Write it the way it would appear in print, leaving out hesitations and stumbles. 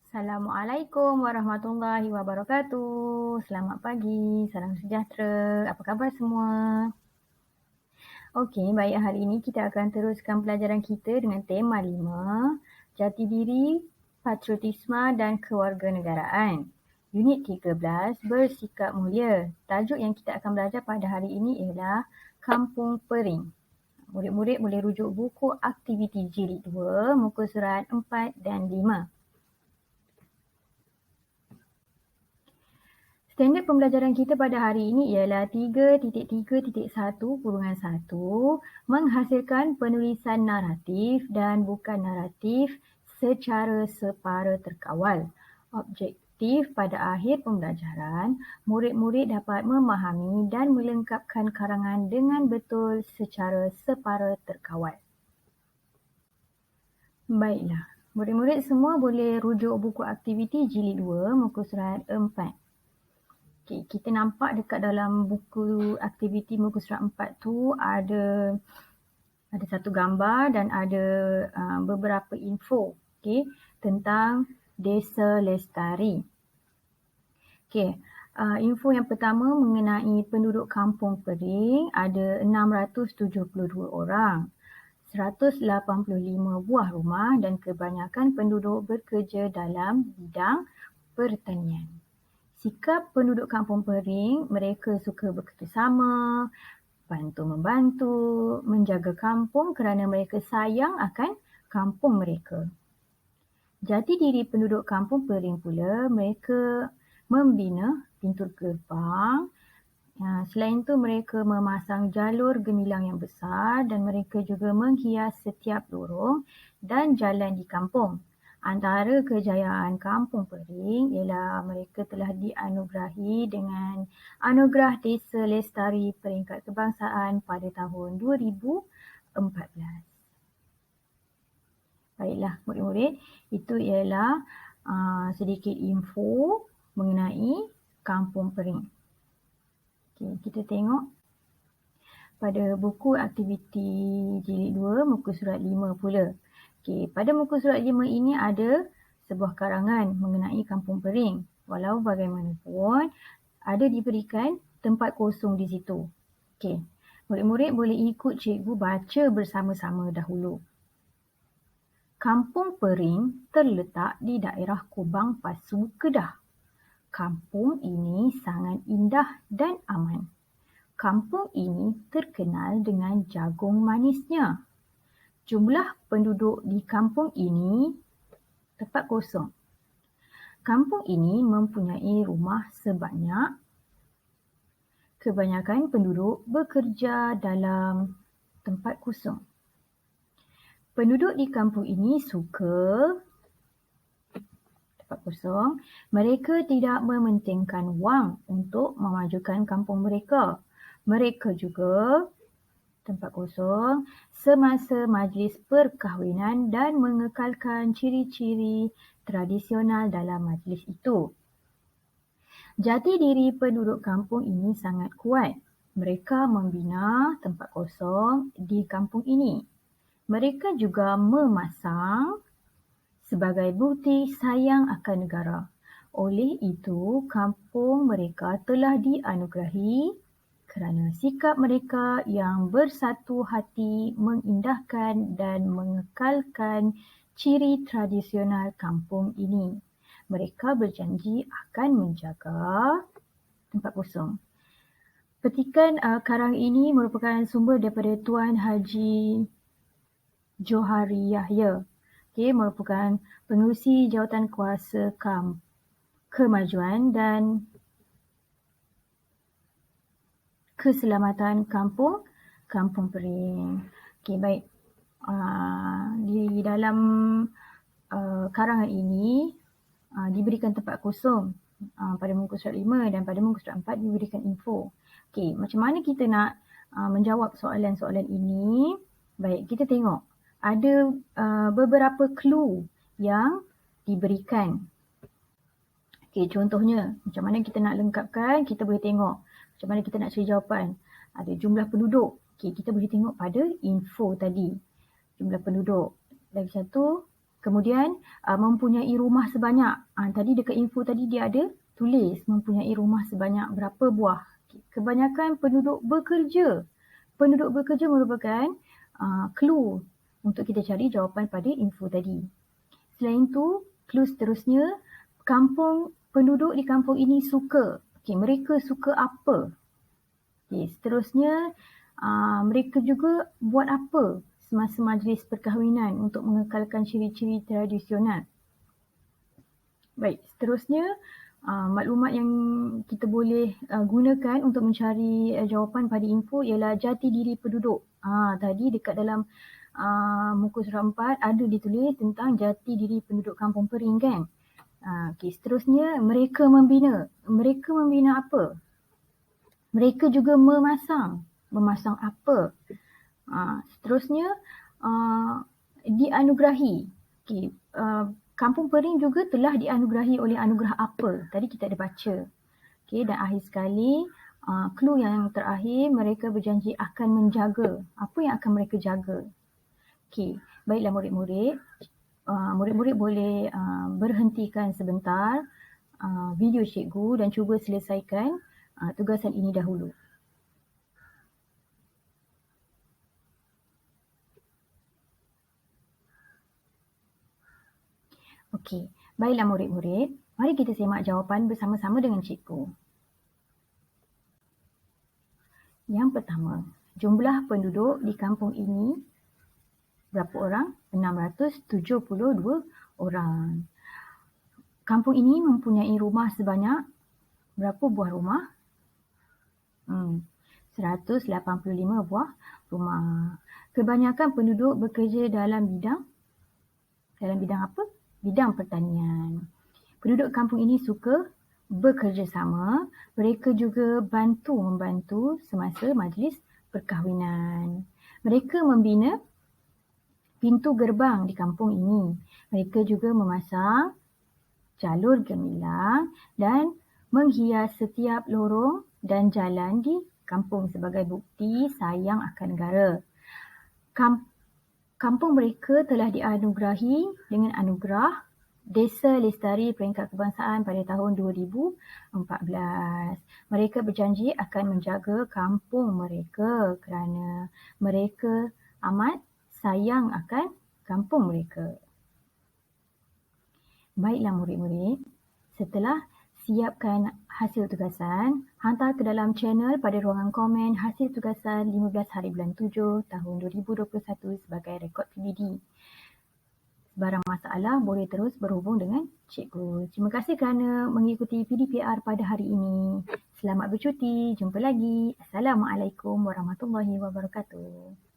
Assalamualaikum warahmatullahi wabarakatuh. Selamat pagi, salam sejahtera. Apa khabar semua? Okey, baik, hari ini kita akan teruskan pelajaran kita dengan tema 5, Jati Diri, Patriotisme dan Kewarganegaraan. Unit 13, Bersikap Mulia. Tajuk yang kita akan belajar pada hari ini ialah Kampung Pering. Murid-murid boleh rujuk buku aktiviti jilid 2, muka surat 4 dan 5. Standard pembelajaran kita pada hari ini ialah 3.3.1-1 menghasilkan penulisan naratif dan bukan naratif secara separa terkawal. Objektif pada akhir pembelajaran, murid-murid dapat memahami dan melengkapkan karangan dengan betul secara separa terkawal. Baiklah, murid-murid semua boleh rujuk buku aktiviti jilid 2 muka surat 4. Okay, kita nampak dekat dalam buku aktiviti muka surat 4 tu ada satu gambar dan ada beberapa info tentang Desa Lestari. Info yang pertama mengenai penduduk Kampung Pering ada 672 orang. 185 buah rumah dan kebanyakan penduduk bekerja dalam bidang pertanian. Sikap penduduk Kampung Pering, mereka suka bekerjasama, bantu-membantu, menjaga kampung kerana mereka sayang akan kampung mereka. Jati diri penduduk Kampung Pering pula, mereka membina pintu gerbang. Selain itu, mereka memasang jalur gemilang yang besar dan mereka juga menghias setiap lorong dan jalan di kampung. Antara kejayaan Kampung Pering ialah mereka telah dianugerahi dengan Anugerah Desa Lestari Peringkat Kebangsaan pada tahun 2014. Baiklah murid-murid, itu ialah sedikit info mengenai Kampung Pering. Kita tengok pada buku aktiviti jilid 2 muka surat 5 pula. Pada muka surat 5 ini ada sebuah karangan mengenai Kampung Pering. Walau bagaimanapun, ada diberikan tempat kosong di situ. Murid-murid boleh ikut cikgu baca bersama-sama dahulu. Kampung Pering terletak di daerah Kubang Pasu, Kedah. Kampung ini sangat indah dan aman. Kampung ini terkenal dengan jagung manisnya. Jumlah penduduk di kampung ini tempat kosong. Kampung ini mempunyai rumah sebanyak. Kebanyakan penduduk bekerja dalam tempat kosong. Penduduk di kampung ini suka tempat kosong. Mereka tidak mementingkan wang untuk memajukan kampung mereka. Mereka juga tempat kosong semasa majlis perkahwinan dan mengekalkan ciri-ciri tradisional dalam majlis itu. Jati diri penduduk kampung ini sangat kuat. Mereka membina tempat kosong di kampung ini. Mereka juga memasang sebagai bukti sayang akan negara. Oleh itu, kampung mereka telah dianugerahi kerana sikap mereka yang bersatu hati mengindahkan dan mengekalkan ciri tradisional kampung ini. Mereka berjanji akan menjaga tempat kosong. Petikan karang ini merupakan sumber daripada Tuan Haji Johari Yahya. Merupakan pengerusi jawatan kuasa kemajuan dan keselamatan kampung Pering. Baik. Di dalam karangan ini diberikan tempat kosong pada muka surat 5 dan pada muka surat 4 diberikan info. Macam mana kita nak menjawab soalan-soalan ini? Baik, kita tengok. Ada beberapa clue yang diberikan. Contohnya, macam mana kita nak lengkapkan, kita boleh tengok. Macam mana kita nak cari jawapan. Ada jumlah penduduk. Kita boleh tengok pada info tadi. Jumlah penduduk. Lagi satu, Kemudian mempunyai rumah sebanyak. Tadi dekat info tadi dia ada tulis mempunyai rumah sebanyak berapa buah. Kebanyakan penduduk bekerja. Penduduk bekerja merupakan clue untuk kita cari jawapan pada info tadi. Selain itu, clue seterusnya, penduduk di kampung ini suka. Mereka suka apa? Seterusnya, mereka juga buat apa semasa majlis perkahwinan untuk mengekalkan ciri-ciri tradisional. Baik, seterusnya maklumat yang kita boleh gunakan untuk mencari jawapan pada info ialah jati diri penduduk. Tadi dekat dalam muka surat 4 ada ditulis tentang jati diri penduduk Kampung Pering kan. Seterusnya mereka membina. Mereka membina apa? Mereka juga memasang. Memasang apa? Seterusnya dianugerahi. Kampung Pering juga telah dianugerahi oleh anugerah apa? Tadi kita ada baca. Dan akhir sekali, clue yang terakhir, mereka berjanji akan menjaga. Apa yang akan mereka jaga? Baiklah murid-murid. Murid-murid boleh berhentikan sebentar video cikgu dan cuba selesaikan tugasan ini dahulu. Okey, baiklah murid-murid. Mari kita semak jawapan bersama-sama dengan cikgu. Yang pertama, jumlah penduduk di kampung ini berapa orang? 672 orang. Kampung ini mempunyai rumah sebanyak berapa buah rumah? 185 buah rumah. Kebanyakan penduduk bekerja dalam bidang apa? Bidang pertanian. Penduduk kampung ini suka bekerjasama. Mereka juga membantu semasa majlis perkahwinan. Mereka membina pintu gerbang di kampung ini. Mereka juga memasang jalur gemilang dan menghias setiap lorong dan jalan di kampung sebagai bukti sayang akan negara. Kampung mereka telah dianugerahi dengan anugerah Desa Lestari Peringkat Kebangsaan pada tahun 2014. Mereka berjanji akan menjaga kampung mereka kerana mereka amat sayang akan kampung mereka. Baiklah murid-murid, setelah siapkan hasil tugasan, hantar ke dalam channel pada ruangan komen hasil tugasan 15 hari bulan 7 tahun 2021 sebagai rekod PBD. Sebarang masalah boleh terus berhubung dengan cikgu. Terima kasih kerana mengikuti PDPR pada hari ini. Selamat bercuti. Jumpa lagi. Assalamualaikum warahmatullahi wabarakatuh.